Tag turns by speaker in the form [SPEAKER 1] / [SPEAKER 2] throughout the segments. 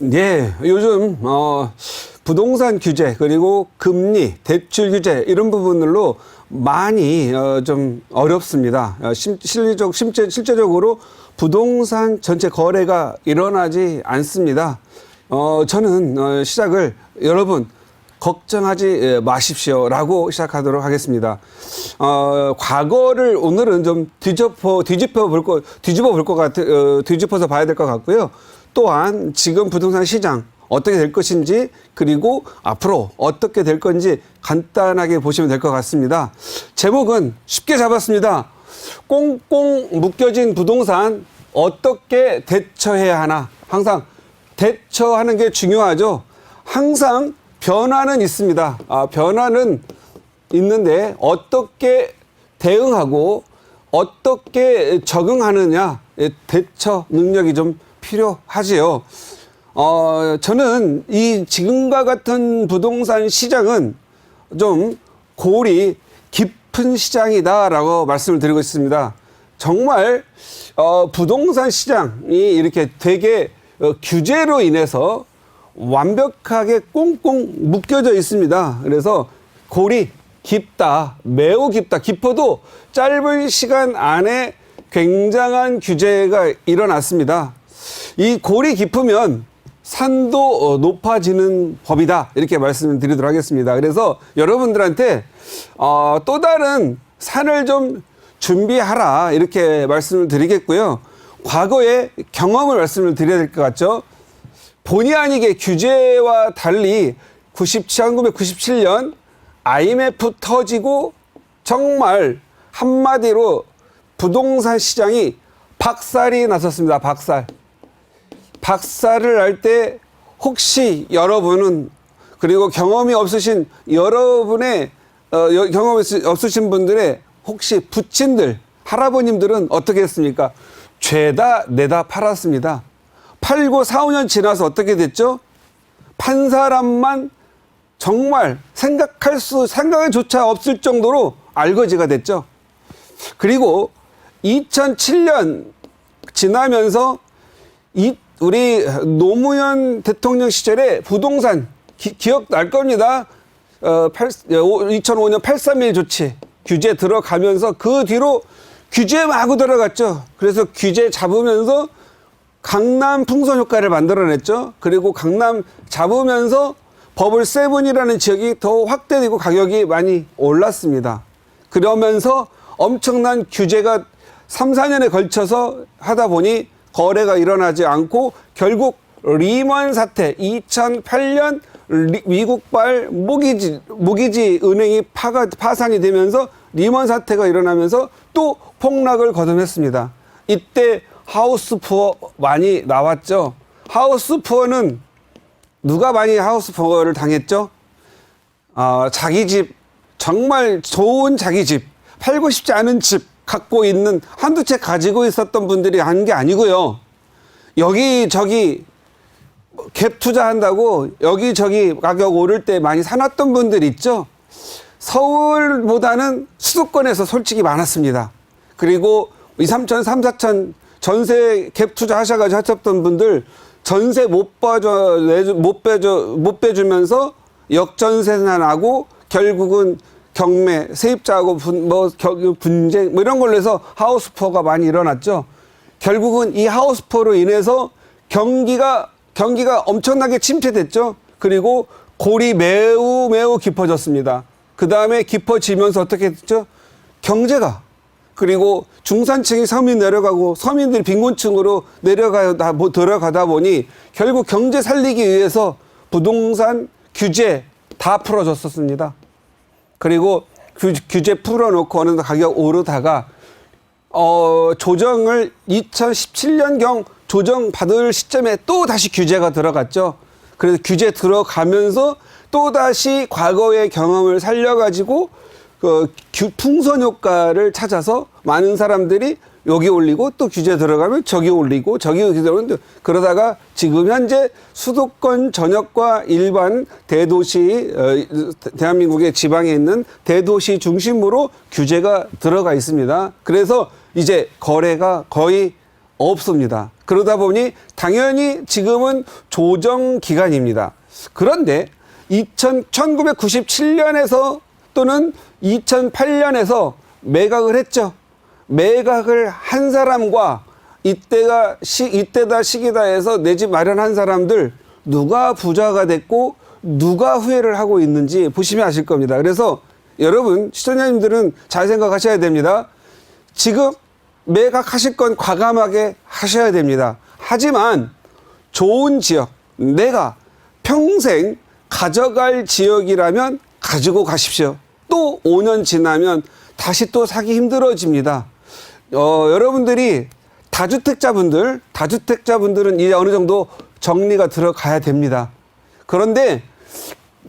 [SPEAKER 1] 예, 요즘 부동산 규제 그리고 금리, 대출 규제 이런 부분들로 많이 좀 어렵습니다. 실제적으로 부동산 전체 거래가 일어나지 않습니다. 저는 시작을 여러분 걱정하지 마십시오라고 시작하도록 하겠습니다. 과거를 오늘은 좀 뒤집어서 봐야 될 것 같고요. 또한 지금 부동산 시장 어떻게 될 것인지 그리고 앞으로 어떻게 될 건지 간단하게 보시면 될 것 같습니다. 제목은 쉽게 잡았습니다. 꽁꽁 묶여진 부동산 어떻게 대처해야 하나. 항상 대처하는 게 중요하죠. 항상 변화는 있습니다. 변화는 있는데 어떻게 대응하고 어떻게 적응하느냐, 대처 능력이 좀 필요하지요. 저는 이 지금과 같은 부동산 시장은 좀 골이 깊은 시장이다라고 말씀을 드리고 있습니다. 정말 부동산 시장이 이렇게 되게 규제로 인해서 완벽하게 꽁꽁 묶여져 있습니다. 그래서 골이 깊다, 매우 깊다. 깊어도 짧은 시간 안에 굉장한 규제가 일어났습니다. 이 골이 깊으면 산도 높아지는 법이다. 이렇게 말씀을 드리도록 하겠습니다. 그래서 여러분들한테 또 다른 산을 좀 준비하라. 이렇게 말씀을 드리겠고요. 과거의 경험을 말씀을 드려야 될 것 같죠. 본의 아니게 규제와 달리 1997년 IMF 터지고 정말 한마디로 부동산 시장이 박살이 났었습니다. 박살을 날 때 혹시 여러분은 그리고 경험이 없으신 여러분의 경험이 없으신 분들의 혹시 부친들, 할아버님들은 어떻게 했습니까? 죄다 내다 팔았습니다. 팔고 4, 5년 지나서 어떻게 됐죠? 판 사람만 정말 생각조차 없을 정도로 알거지가 됐죠. 그리고 2007년 지나면서 우리 노무현 대통령 시절에 부동산 기억날 겁니다. 2005년 8.31 조치 규제 들어가면서 그 뒤로 규제 마구 들어갔죠. 그래서 규제 잡으면서 강남 풍선 효과를 만들어냈죠. 그리고 강남 잡으면서 버블 7이라는 지역이 더 확대되고 가격이 많이 올랐습니다. 그러면서 엄청난 규제가 3, 4년에 걸쳐서 하다 보니 거래가 일어나지 않고 결국 리먼 사태 2008년 미국발 모기지 은행이 파산이 되면서 리먼 사태가 일어나면서 또 폭락을 거듭했습니다. 이때 하우스 푸어 많이 나왔죠. 하우스 푸어는 누가 많이 하우스 푸어를 당했죠? 자기 집, 정말 좋은 자기 집, 팔고 싶지 않은 집 갖고 있는 한두 채 가지고 있었던 분들이 한 게 아니고요. 여기저기 갭 투자한다고 여기저기 가격 오를 때 많이 사놨던 분들 있죠. 서울보다는 수도권에서 솔직히 많았습니다. 그리고 2, 3천, 3, 4천 전세 갭 투자 하셔가지고 하셨던 분들 전세 못 빼주면서 역전세나 나고 결국은 경매, 세입자하고 분쟁 이런 걸로 해서 하우스푸어가 많이 일어났죠. 결국은 이 하우스푸어로 인해서 경기가 엄청나게 침체됐죠. 그리고 골이 매우 깊어졌습니다. 그 다음에 깊어지면서 어떻게 됐죠? 경제가. 그리고 중산층이 서민 내려가고 서민들이 빈곤층으로 들어가다 보니 결국 경제 살리기 위해서 부동산 규제 다 풀어줬었습니다. 그리고 규제 풀어놓고 어느 정도 가격 오르다가 조정을 2017년경 조정 받을 시점에 또 다시 규제가 들어갔죠. 그래서 규제 들어가면서 또 다시 과거의 경험을 살려가지고 풍선 효과를 찾아서 많은 사람들이 여기 올리고 또 규제 들어가면 저기 올리고 저기 올리고 그러다가 지금 현재 수도권 전역과 일반 대도시 대한민국의 지방에 있는 대도시 중심으로 규제가 들어가 있습니다. 그래서 이제 거래가 거의 없습니다. 그러다 보니 당연히 지금은 조정 기간입니다. 그런데 1997년에서 또는 2008년에서 매각을 했죠. 매각을 한 사람과 이때다 시기다 해서 내 집 마련한 사람들 누가 부자가 됐고 누가 후회를 하고 있는지 보시면 아실 겁니다. 그래서 여러분 시청자님들은 잘 생각하셔야 됩니다. 지금 매각하실 건 과감하게 하셔야 됩니다. 하지만 좋은 지역, 내가 평생 가져갈 지역이라면 가지고 가십시오. 또 5년 지나면 다시 또 사기 힘들어집니다. 여러분들이 다주택자분들은 이제 어느 정도 정리가 들어가야 됩니다. 그런데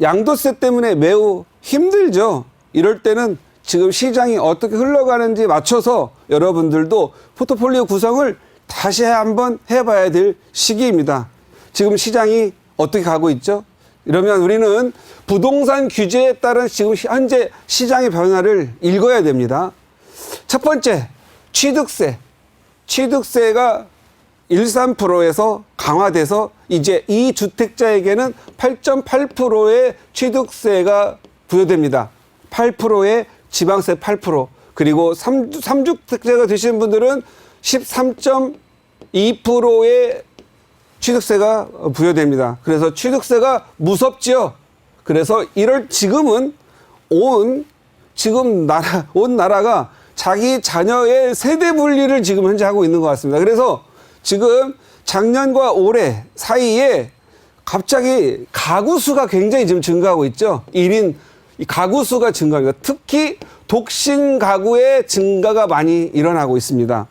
[SPEAKER 1] 양도세 때문에 매우 힘들죠. 이럴 때는 지금 시장이 어떻게 흘러가는지 맞춰서 여러분들도 포트폴리오 구성을 다시 한번 해봐야 될 시기입니다. 지금 시장이 어떻게 가고 있죠? 이러면 우리는 부동산 규제에 따른 지금 현재 시장의 변화를 읽어야 됩니다. 첫 번째, 취득세. 취득세가 13%에서 강화돼서 이제 이 주택자에게는 8.8%의 취득세가 부여됩니다. 8%의 지방세 8%, 그리고 3주택자가 되시는 분들은 13.2%의 취득세가 부여됩니다. 그래서 취득세가 무섭지요. 그래서 지금은 온 나라가 자기 자녀의 세대 분리를 지금 현재 하고 있는 것 같습니다. 그래서 지금 작년과 올해 사이에 갑자기 가구 수가 굉장히 지금 증가하고 있죠. 1인 가구 수가 증가합니다. 특히 독신 가구의 증가가 많이 일어나고 있습니다.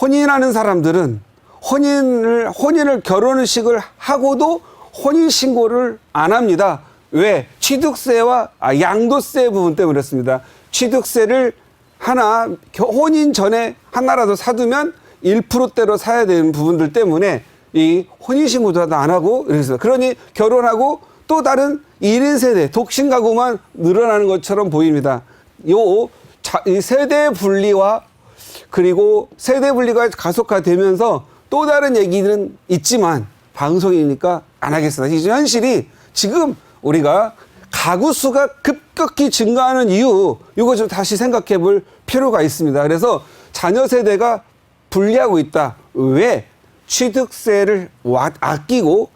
[SPEAKER 1] 혼인하는 사람들은 혼인을 결혼식을 하고도 혼인신고를 안 합니다. 왜? 취득세와 양도세 부분 때문에 그렇습니다. 취득세를 혼인 전에 하나라도 사두면 1%대로 사야 되는 부분들 때문에 이 혼인신고도 안 하고 그래서 그러니 결혼하고 또 다른 1인 세대, 독신 가구만 늘어나는 것처럼 보입니다. 이 세대 분리와 그리고 세대 분리가 가속화되면서 또 다른 얘기는 있지만 방송이니까 안 하겠습니다. 이 현실이 지금 우리가 가구 수가 급격히 증가하는 이유, 이거 좀 다시 생각해 볼 필요가 있습니다. 그래서 자녀 세대가 불리하고 있다. 왜? 취득세를 아끼고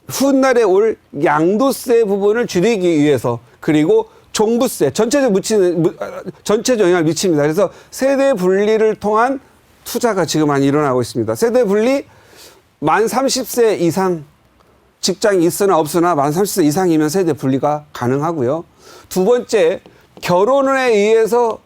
[SPEAKER 1] 훗날에 올 양도세 부분을 줄이기 위해서, 그리고 종부세, 전체적 영향을 미칩니다. 그래서 세대 분리를 통한 투자가 지금 많이 일어나고 있습니다. 세대 분리, 만 30세 이상 직장이 있으나 없으나 만 30세 이상이면 세대 분리가 가능하고요. 두 번째, 결혼에 의해서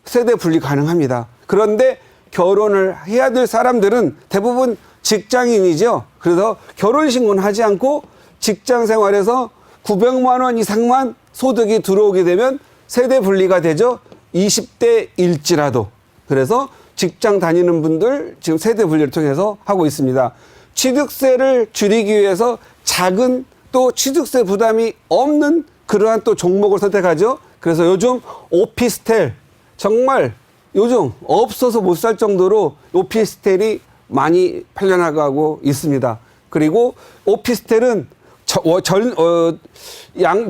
[SPEAKER 1] 세대 분리 가능합니다. 그런데 결혼을 해야 될 사람들은 대부분 직장인이죠. 그래서 결혼신고는 하지 않고 직장 생활에서 900만 원 이상만 소득이 들어오게 되면 세대 분리가 되죠. 20대일지라도. 그래서 직장 다니는 분들 지금 세대 분리를 통해서 하고 있습니다. 취득세를 줄이기 위해서 작은 또 취득세 부담이 없는 그러한 또 종목을 선택하죠. 그래서 요즘 오피스텔, 정말 요즘 없어서 못 살 정도로 오피스텔이 많이 팔려나가고 있습니다. 그리고 오피스텔은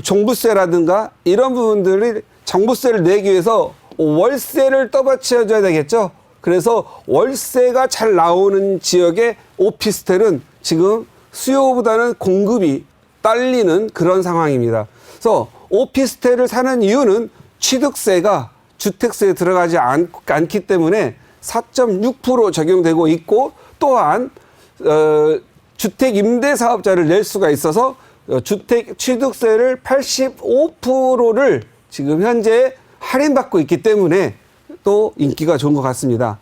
[SPEAKER 1] 종부세라든가 이런 부분들이 정부세를 내기 위해서 월세를 떠받쳐줘야 되겠죠. 그래서 월세가 잘 나오는 지역의 오피스텔은 지금 수요보다는 공급이 딸리는 그런 상황입니다. 그래서 오피스텔을 사는 이유는 취득세가 주택세에 들어가지 않기 때문에 4.6% 적용되고 있고, 또한 주택 임대 사업자를 낼 수가 있어서 주택 취득세를 85%를 지금 현재 할인받고 있기 때문에 또 인기가 좋은 것 같습니다.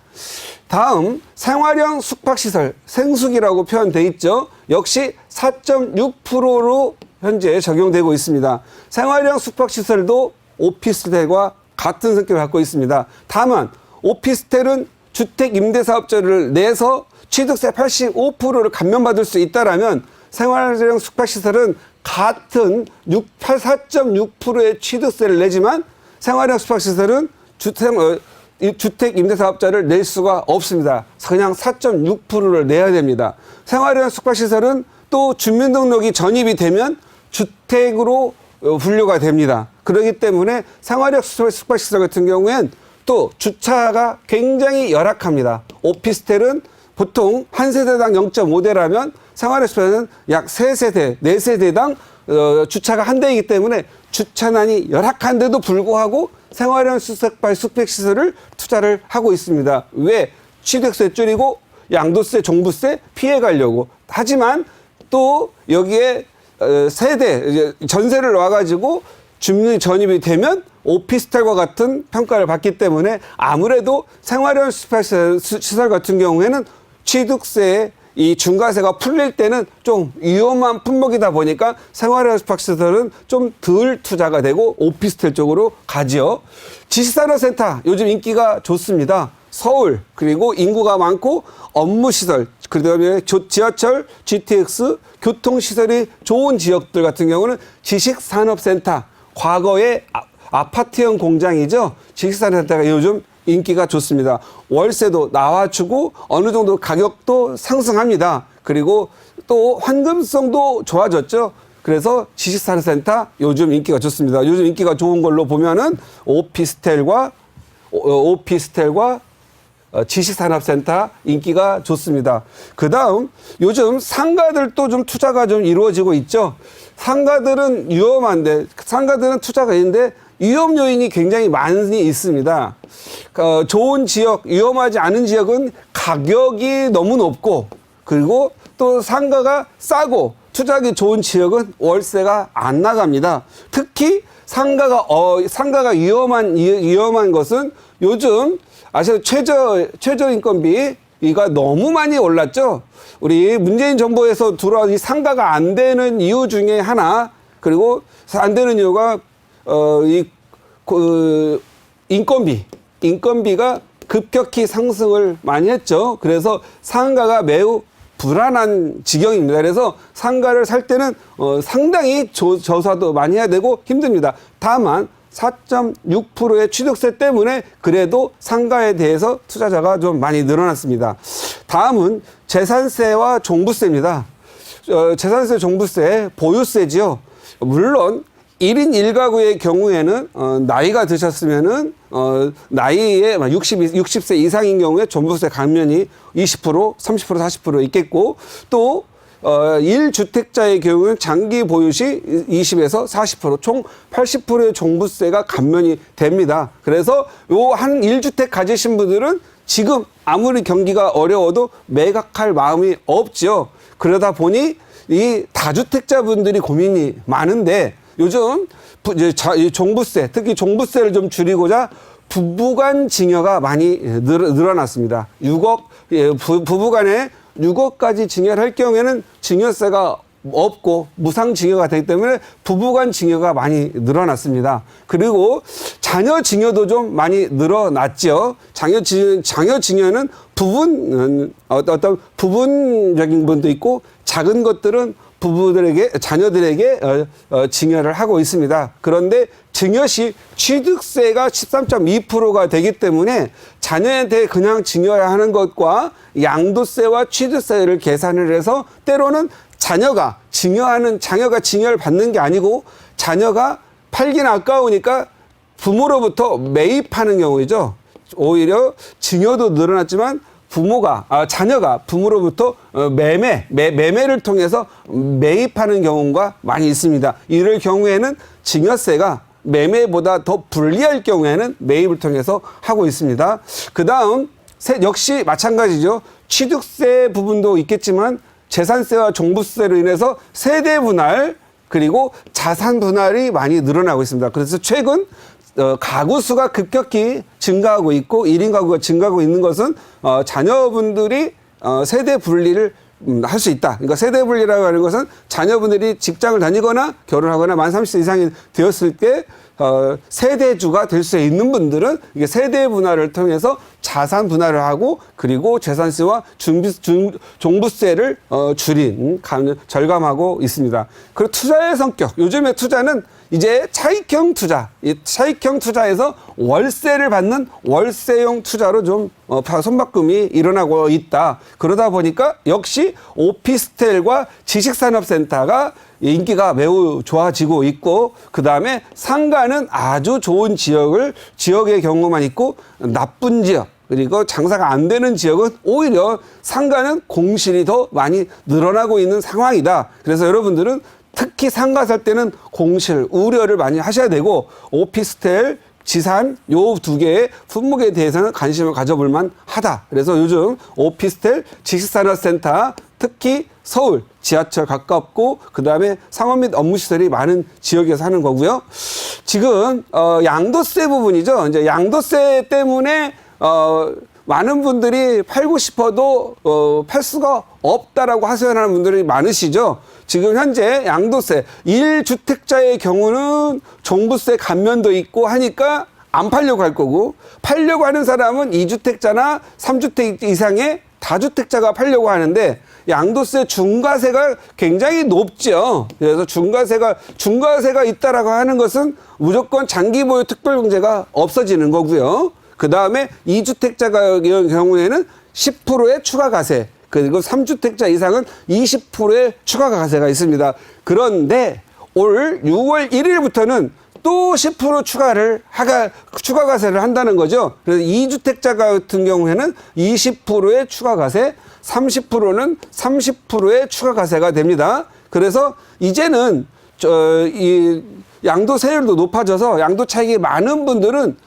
[SPEAKER 1] 다음, 생활형 숙박시설, 생숙이라고 표현되어 있죠. 역시 4.6%로 현재 적용되고 있습니다. 생활형 숙박시설도 오피스텔과 같은 성격을 갖고 있습니다. 다만 오피스텔은 주택 임대사업자를 내서 취득세 85%를 감면받을 수 있다라면 생활형 숙박시설은 같은 4.6%의 취득세를 내지만 생활형 숙박시설은 이 주택 임대사업자를 낼 수가 없습니다. 그냥 4.6%를 내야 됩니다. 생활형 숙박시설은 또 주민등록이 전입이 되면 주택으로 분류가 됩니다. 그렇기 때문에 생활형 숙박시설 같은 경우엔 또 주차가 굉장히 열악합니다. 오피스텔은 보통 한 세대당 0.5대라면 생활형 숙박시설은 약 3세대, 4세대당 주차가 한 대이기 때문에 주차난이 열악한데도 불구하고 생활형 숙박시설을 투자를 하고 있습니다. 왜? 취득세 줄이고 양도세, 종부세 피해가려고. 하지만 또 여기에 세대, 전세를 놔가지고 주민이 전입이 되면 오피스텔과 같은 평가를 받기 때문에 아무래도 생활형 숙박시설 같은 경우에는 취득세에 이 중과세가 풀릴 때는 좀 위험한 품목이다 보니까 생활형 숙박시설은 좀 덜 투자가 되고 오피스텔 쪽으로 가지요. 지식산업센터 요즘 인기가 좋습니다. 서울 그리고 인구가 많고 업무시설 그다음에 지하철, GTX, 교통시설이 좋은 지역들 같은 경우는 지식산업센터 과거의 아파트형 공장이죠. 지식산업센터가 요즘 인기가 좋습니다. 월세도 나와주고 어느 정도 가격도 상승합니다. 그리고 또 환금성도 좋아졌죠. 그래서 지식산업센터 요즘 인기가 좋습니다. 요즘 인기가 좋은 걸로 보면은 오피스텔과 지식산업센터 인기가 좋습니다. 그 다음 요즘 상가들도 좀 투자가 좀 이루어지고 있죠. 상가들은 위험한데 상가들은 투자가 있는데 위험 요인이 굉장히 많이 있습니다. 좋은 지역, 위험하지 않은 지역은 가격이 너무 높고 그리고 또 상가가 싸고 투자하기 좋은 지역은 월세가 안 나갑니다. 특히 상가가 위험한 것은 요즘 아시죠? 최저인건비가 너무 많이 올랐죠. 우리 문재인 정부에서 들어온 이 상가가 안 되는 이유 중에 하나 그리고 안 되는 이유가 인건비가 급격히 상승을 많이 했죠. 그래서 상가가 매우 불안한 지경입니다. 그래서 상가를 살 때는 상당히 조사도 많이 해야 되고 힘듭니다. 다만 4.6%의 취득세 때문에 그래도 상가에 대해서 투자자가 좀 많이 늘어났습니다. 다음은 재산세와 종부세입니다. 재산세, 종부세, 보유세지요. 물론 1인 1가구의 경우에는 나이가 드셨으면은 나이에 60세 이상인 경우에 종부세 감면이 20%, 30%, 40% 있겠고 또 1주택자의 경우는 장기 보유 시 20에서 40%, 총 80%의 종부세가 감면이 됩니다. 그래서 요 한 1주택 가지신 분들은 지금 아무리 경기가 어려워도 매각할 마음이 없죠. 그러다 보니 이 다주택자분들이 고민이 많은데 요즘 종부세, 특히 종부세를 좀 줄이고자 부부간 증여가 많이 늘어났습니다. 부부간에 6억까지 증여를 할 경우에는 증여세가 없고 무상 증여가 되기 때문에 부부간 증여가 많이 늘어났습니다. 그리고 자녀 증여도 좀 많이 늘어났죠. 자녀 증여는 어떤 부분적인 부분도 있고 작은 것들은 자녀들에게 증여를 하고 있습니다. 그런데 증여 시 취득세가 13.2%가 되기 때문에 자녀한테 그냥 증여해야 하는 것과 양도세와 취득세를 계산을 해서 때로는 자녀가 증여를 받는 게 아니고 자녀가 팔긴 아까우니까 부모로부터 매입하는 경우이죠. 오히려 증여도 늘어났지만 자녀가 부모로부터 매매를 통해서 매입하는 경우가 많이 있습니다. 이럴 경우에는 증여세가 매매보다 더 불리할 경우에는 매입을 통해서 하고 있습니다. 그 다음 역시 마찬가지죠. 취득세 부분도 있겠지만 재산세와 종부세로 인해서 세대 분할 그리고 자산 분할이 많이 늘어나고 있습니다. 그래서 최근 가구 수가 급격히 증가하고 있고 1인 가구가 증가하고 있는 것은 자녀분들이 세대 분리를 할 수 있다. 그러니까 세대 분리라고 하는 것은 자녀분들이 직장을 다니거나 결혼하거나 만 30세 이상이 되었을 때 세대주가 될 수 있는 분들은 이게 세대 분할을 통해서 자산 분할을 하고 그리고 재산세와 종부세를 절감하고 있습니다. 그리고 투자의 성격. 요즘에 투자는 이제 차익형 투자, 이 차익형 투자에서 월세를 받는 월세용 투자로 좀 손바꿈이 일어나고 있다. 그러다 보니까 역시 오피스텔과 지식산업센터가 인기가 매우 좋아지고 있고, 그 다음에 상가는 아주 좋은 지역의 경우만 있고, 나쁜 지역, 그리고 장사가 안 되는 지역은 오히려 상가는 공실이 더 많이 늘어나고 있는 상황이다. 그래서 여러분들은 특히 상가 살 때는 공실, 우려를 많이 하셔야 되고, 오피스텔, 지산 요 두 개의 품목에 대해서는 관심을 가져볼 만하다. 그래서 요즘 오피스텔, 지식산업센터, 특히 서울 지하철 가깝고 그다음에 상업 및 업무시설이 많은 지역에서 하는 거고요. 지금 양도세 부분이죠. 이제 양도세 때문에 많은 분들이 팔고 싶어도 팔 수가 없다라고 하소연하는 분들이 많으시죠. 지금 현재 양도세 1주택자의 경우는 종부세 감면도 있고 하니까 안 팔려고 할 거고, 팔려고 하는 사람은 2주택자나 3주택 이상의 다주택자가 팔려고 하는데 양도세 중과세가 굉장히 높죠. 그래서 중과세가 있다라고 하는 것은 무조건 장기 보유 특별공제가 없어지는 거고요. 그 다음에 2주택자의 경우에는 10%의 추가 가세, 그리고 3주택자 이상은 20%의 추가 가세가 있습니다. 그런데 올 6월 1일부터는 또 10% 추가 가세를 한다는 거죠. 그래서 2주택자 같은 경우에는 20%의 추가 가세, 30%는 30%의 추가 가세가 됩니다. 그래서 이제는 이 양도세율도 높아져서 양도 차익이 많은 분들은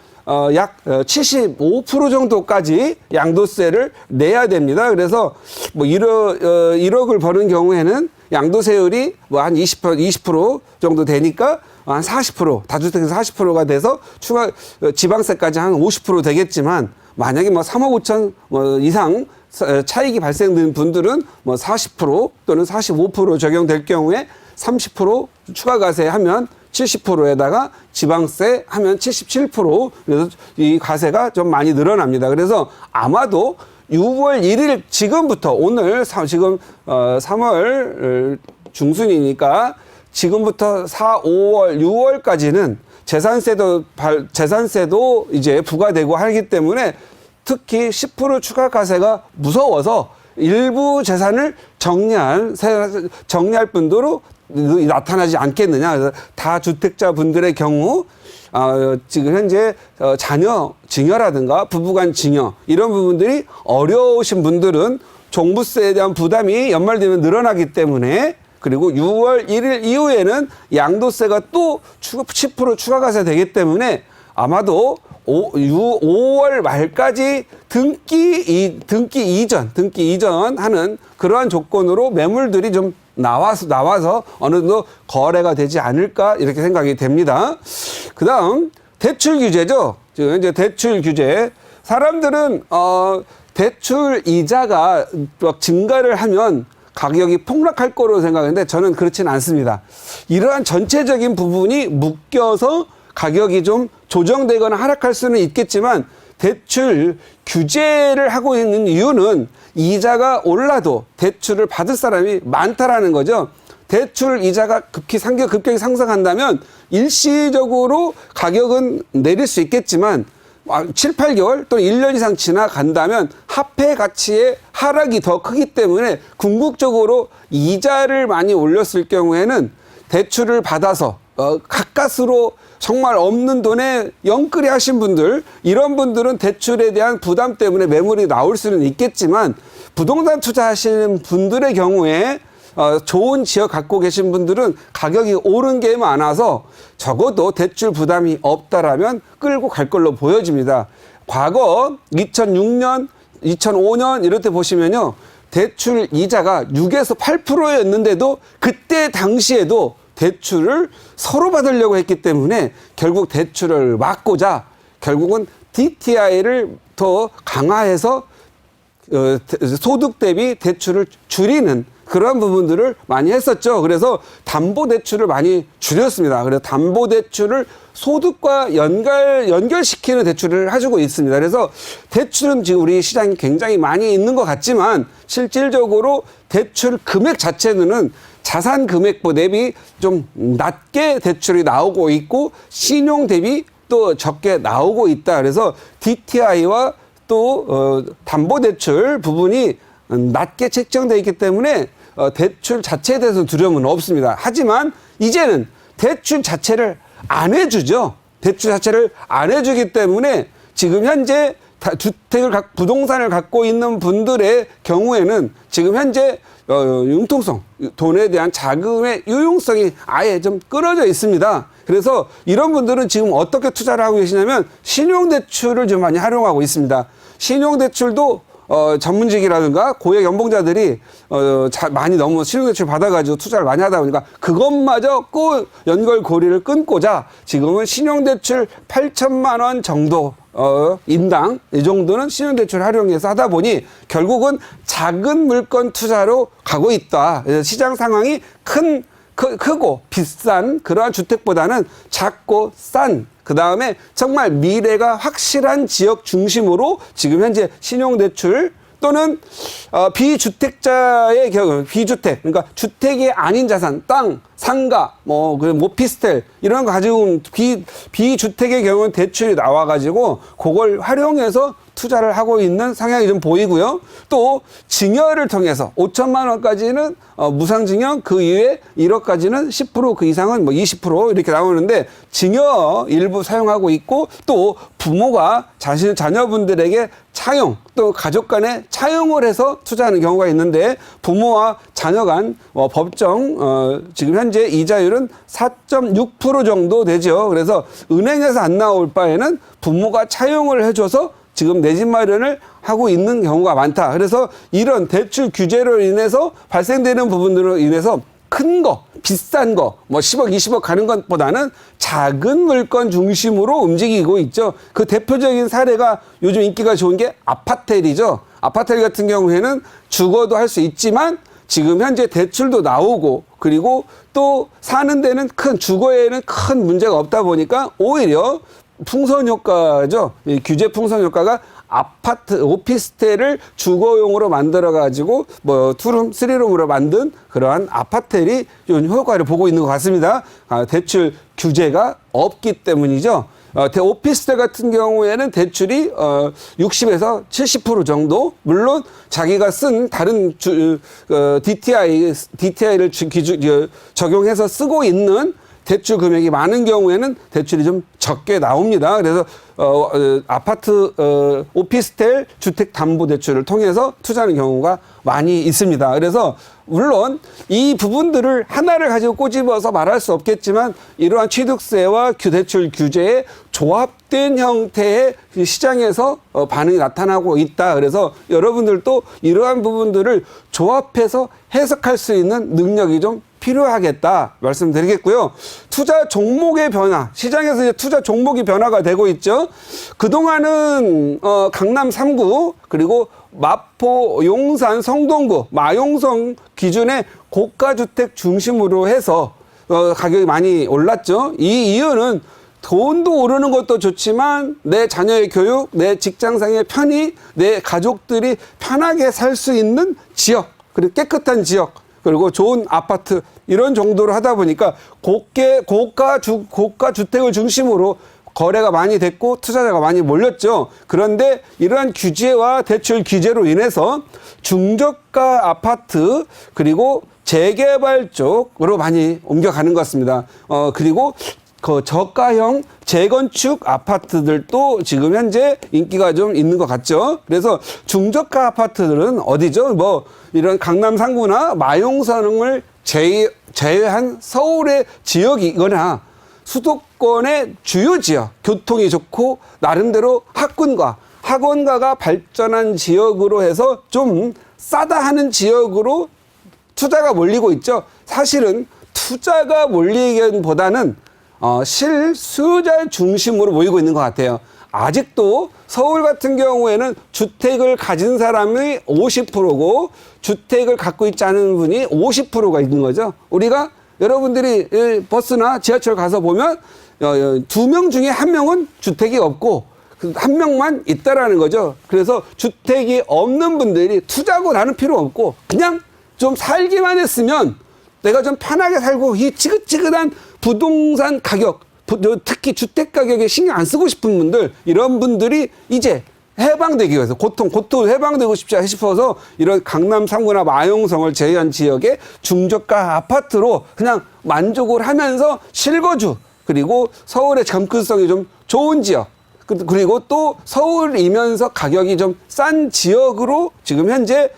[SPEAKER 1] 약 75% 정도까지 양도세를 내야 됩니다. 그래서 뭐 1억을 버는 경우에는 양도세율이 뭐 한 20% 정도 되니까 한 40%, 다주택에서 40%가 돼서 추가 지방세까지 한 50% 되겠지만, 만약에 뭐 3억 5천 이상 차익이 발생된 분들은 뭐 40% 또는 45% 적용될 경우에 30% 추가 가세 하면 70%에다가 지방세 하면 77%, 그래서 이 가세가 좀 많이 늘어납니다. 그래서 아마도 6월 1일 지금부터, 오늘 지금 3월 중순이니까 지금부터 4, 5월, 6월까지는 재산세도 이제 부과되고 하기 때문에 특히 10% 추가 가세가 무서워서 일부 재산을 정리할 분들로 나타나지 않겠느냐. 그래서 다주택자 분들의 경우 지금 현재 자녀 증여라든가 부부간 증여 이런 부분들이 어려우신 분들은 종부세에 대한 부담이 연말되면 늘어나기 때문에, 그리고 6월 1일 이후에는 양도세가 또 10% 추가 가세 되기 때문에 아마도 5월 말까지 등기 이전 하는 그러한 조건으로 매물들이 좀 나와서 어느 정도 거래가 되지 않을까 이렇게 생각이 됩니다. 그다음 대출 규제죠. 지금 이제 대출 규제, 사람들은 대출 이자가 증가를 하면 가격이 폭락할 거로 생각하는데 저는 그렇지는 않습니다. 이러한 전체적인 부분이 묶여서 가격이 좀 조정되거나 하락할 수는 있겠지만, 대출 규제를 하고 있는 이유는 이자가 올라도 대출을 받을 사람이 많다라는 거죠. 대출 이자가 급격히 상승한다면 일시적으로 가격은 내릴 수 있겠지만 7, 8개월 또는 1년 이상 지나간다면 화폐 가치의 하락이 더 크기 때문에 궁극적으로 이자를 많이 올렸을 경우에는 대출을 받아서 가까스로 정말 없는 돈에 영끌이 하신 분들, 이런 분들은 대출에 대한 부담 때문에 매물이 나올 수는 있겠지만, 부동산 투자하시는 분들의 경우에 좋은 지역 갖고 계신 분들은 가격이 오른 게 많아서 적어도 대출 부담이 없다라면 끌고 갈 걸로 보여집니다. 과거 2006년, 2005년 이럴 때 보시면요, 대출 이자가 6에서 8%였는데도 그때 당시에도 대출을 서로 받으려고 했기 때문에 결국 대출을 막고자 결국은 DTI를 더 강화해서 소득 대비 대출을 줄이는 그런 부분들을 많이 했었죠. 그래서 담보대출을 많이 줄였습니다. 그래서 담보대출을 소득과 연결시키는 대출을 해주고 있습니다. 그래서 대출은 지금 우리 시장이 굉장히 많이 있는 것 같지만 실질적으로 대출 금액 자체는 자산 금액부 대비 좀 낮게 대출이 나오고 있고 신용 대비 또 적게 나오고 있다. 그래서 DTI와 또 담보대출 부분이 낮게 책정되어 있기 때문에 대출 자체에 대해서 두려움은 없습니다. 하지만 이제는 대출 자체를 안 해주죠. 대출 자체를 안 해주기 때문에 지금 현재 부동산을 갖고 있는 분들의 경우에는 지금 현재 융통성, 돈에 대한 자금의 유용성이 아예 좀 끊어져 있습니다. 그래서 이런 분들은 지금 어떻게 투자를 하고 계시냐면 신용대출을 좀 많이 활용하고 있습니다. 신용대출도 전문직이라든가 고액 연봉자들이 많이 너무 신용대출 받아가지고 투자를 많이 하다 보니까 그것마저 연결고리를 끊고자 지금은 신용대출 8천만 원 정도 인당 이 정도는 신용대출 활용해서 하다 보니 결국은 작은 물건 투자로 가고 있다. 시장 상황이 크고 비싼 그러한 주택보다는 작고 싼 그 다음에 정말 미래가 확실한 지역 중심으로 지금 현재 신용대출 또는 비주택자의 경우 비주택 그러니까 주택이 아닌 자산 땅 상가 오피스텔 이런 거 가지고 비주택의 경우는 대출이 나와가지고 그걸 활용해서 투자를 하고 있는 성향이 좀 보이고요. 또 증여를 통해서 5천만 원까지는 무상증여 그 이외에 1억까지는 10% 그 이상은 20% 이렇게 나오는데 증여 일부 사용하고 있고 또 부모가 자녀분들에게 차용 또 가족 간에 차용을 해서 투자하는 경우가 있는데 부모와 자녀 간 법정 지금 현재 이자율은 4.6% 정도 되죠. 그래서 은행에서 안 나올 바에는 부모가 차용을 해줘서 지금 내 집 마련을 하고 있는 경우가 많다. 그래서 이런 대출 규제로 인해서 발생되는 부분들로 인해서 큰 거, 비싼 거, 10억, 20억 가는 것보다는 작은 물건 중심으로 움직이고 있죠. 그 대표적인 사례가 요즘 인기가 좋은 게 아파텔이죠. 아파텔 같은 경우에는 주거도 할 수 있지만 지금 현재 대출도 나오고 그리고 또 사는 데는 주거에는 큰 문제가 없다 보니까 오히려 풍선 효과죠. 이 규제 풍선 효과가 아파트, 오피스텔을 주거용으로 만들어가지고 투룸, 쓰리룸으로 만든 그러한 아파텔이 효과를 보고 있는 것 같습니다. 대출 규제가 없기 때문이죠. 오피스텔 같은 경우에는 대출이 60에서 70% 정도 물론 자기가 쓴 다른 DTI를 적용해서 쓰고 있는 대출 금액이 많은 경우에는 대출이 좀 적게 나옵니다. 그래서 아파트, 오피스텔 주택담보대출을 통해서 투자하는 경우가 많이 있습니다. 그래서 물론 이 부분들을 하나를 가지고 꼬집어서 말할 수 없겠지만 이러한 취득세와 대출 규제의 조합된 형태의 시장에서 반응이 나타나고 있다. 그래서 여러분들도 이러한 부분들을 조합해서 해석할 수 있는 능력이 좀 필요하겠다 말씀드리겠고요. 투자 종목의 변화, 시장에서 이제 투자 종목이 변화가 되고 있죠. 그동안은 강남 3구 그리고 마포, 용산, 성동구, 마용성 기준의 고가주택 중심으로 해서 가격이 많이 올랐죠. 이 이유는 돈도 오르는 것도 좋지만 내 자녀의 교육, 내 직장상의 편의, 내 가족들이 편하게 살 수 있는 지역, 그리고 깨끗한 지역, 그리고 좋은 아파트 이런 정도로 하다 보니까 고가 주택을 중심으로 거래가 많이 됐고 투자자가 많이 몰렸죠. 그런데 이러한 규제와 대출 규제로 인해서 중저가 아파트 그리고 재개발 쪽으로 많이 옮겨가는 것 같습니다. 그리고 그 저가형 재건축 아파트들도 지금 현재 인기가 좀 있는 것 같죠. 그래서 중저가 아파트들은 어디죠? 이런 강남 3구나 마용산을 제외한 서울의 지역이거나 수도권의 주요 지역, 교통이 좋고 나름대로 학원가가 발전한 지역으로 해서 좀 싸다 하는 지역으로 투자가 몰리고 있죠. 사실은 투자가 몰리기보다는 실수요자 중심으로 모이고 있는 것 같아요. 아직도 서울 같은 경우에는 주택을 가진 사람이 50%고 주택을 갖고 있지 않은 분이 50%가 있는 거죠. 우리가 여러분들이 버스나 지하철 가서 보면 2명 중에 1명은 주택이 없고 1명만 있다라는 거죠. 그래서 주택이 없는 분들이 투자고 나는 필요 없고 그냥 좀 살기만 했으면 내가 좀 편하게 살고 이 지긋지긋한 부동산 가격, 특히 주택 가격에 신경 안 쓰고 싶은 분들, 이런 분들이 이제 해방되기 위해서 고통 해방되고 싶어서 이런 강남 3구나 마용성을 제외한 지역의 중저가 아파트로 그냥 만족을 하면서 실거주, 그리고 서울의 접근성이 좀 좋은 지역, 그리고 또 서울이면서 가격이 좀 싼 지역으로 지금 현재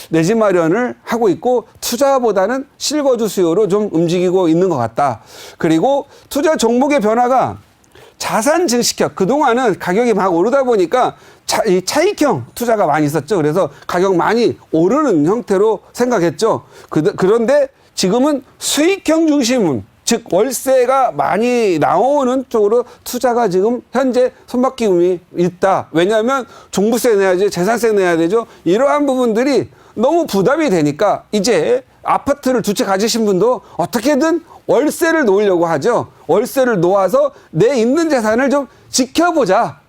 [SPEAKER 1] 내 집 마련을 하고 있고, 투자보다는 실거주 수요로 좀 움직이고 있는 것 같다. 그리고 투자 종목의 변화가 자산 증식형, 그동안은 가격이 막 오르다 보니까 이 차익형 투자가 많이 있었죠. 그래서 가격 많이 오르는 형태로 생각했죠. 그런데 지금은 수익형 중심은, 즉 월세가 많이 나오는 쪽으로 투자가 지금 현재 손바뀜이 있다. 왜냐하면 종부세 내야지, 재산세 내야 되죠. 이러한 부분들이 너무 부담이 되니까 이제 아파트를 두 채 가지신 분도 어떻게든 월세를 놓으려고 하죠. 월세를 놓아서 내 있는 재산을 좀 지켜보자.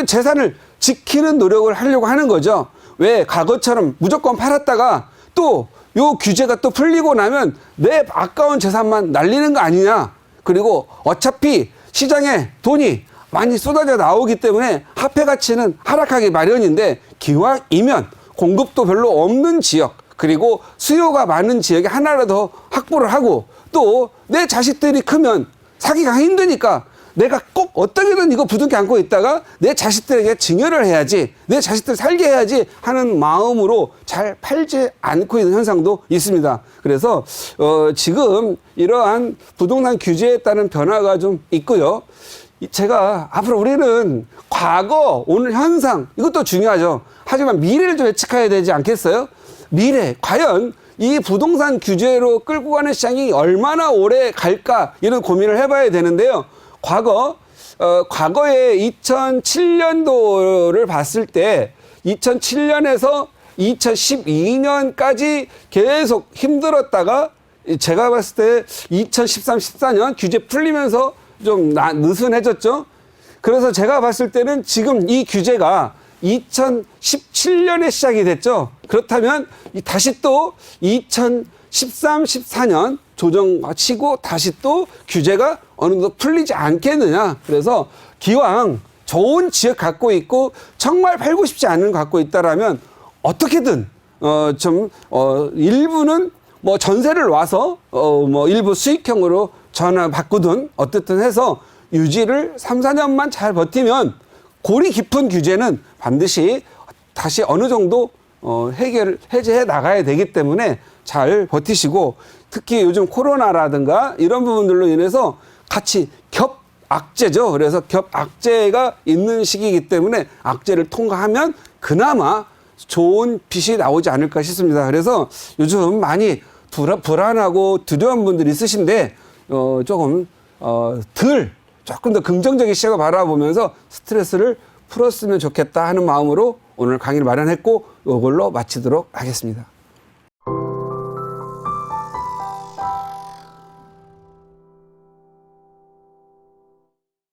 [SPEAKER 1] 재산을 지키는 노력을 하려고 하는 거죠. 왜 과거처럼 무조건 팔았다가 또 요 규제가 또 풀리고 나면 내 아까운 재산만 날리는 거 아니냐. 그리고 어차피 시장에 돈이 많이 쏟아져 나오기 때문에 화폐 가치는 하락하기 마련인데, 기왕이면 공급도 별로 없는 지역, 그리고 수요가 많은 지역에 하나라도 확보를 하고, 또 내 자식들이 크면 사기가 힘드니까 내가 꼭 어떻게든 이거 부둥켜 안고 있다가 내 자식들에게 증여를 해야지, 내 자식들 살게 해야지 하는 마음으로 잘 팔지 않고 있는 현상도 있습니다. 그래서 지금 이러한 부동산 규제에 따른 변화가 좀 있고요. 제가 앞으로 우리는 과거, 오늘 현상, 이것도 중요하죠. 하지만 미래를 좀 예측해야 되지 않겠어요? 미래, 과연 이 부동산 규제로 끌고 가는 시장이 얼마나 오래 갈까, 이런 고민을 해봐야 되는데요. 과거에 2007년도를 봤을 때 2007년에서 2012년까지 계속 힘들었다가, 제가 봤을 때 2013, 14년 규제 풀리면서 좀 느슨해졌죠. 그래서 제가 봤을 때는 지금 이 규제가 2017년에 시작이 됐죠. 그렇다면 다시 또 2013, 14년 조정치고 다시 또 규제가 어느 정도 풀리지 않겠느냐. 그래서 기왕 좋은 지역 갖고 있고 정말 팔고 싶지 않은 거 갖고 있다라면 어떻게든 일부는 뭐 전세를 와서 뭐 일부 수익형으로 바꾸든 어쨌든 해서 유지를 3, 4년만 잘 버티면 골이 깊은 규제는 반드시 다시 어느 정도 해제해 나가야 되기 때문에 잘 버티시고, 특히 요즘 코로나라든가 이런 부분들로 인해서 같이 겹악재죠. 그래서 겹악재가 있는 시기이기 때문에 악재를 통과하면 그나마 좋은 빛이 나오지 않을까 싶습니다. 그래서 요즘 많이 불안하고 두려운 분들이 있으신데 조금 더 긍정적인 시각을 바라보면서 스트레스를 풀었으면 좋겠다 하는 마음으로 오늘 강의를 마련했고, 이걸로 마치도록 하겠습니다.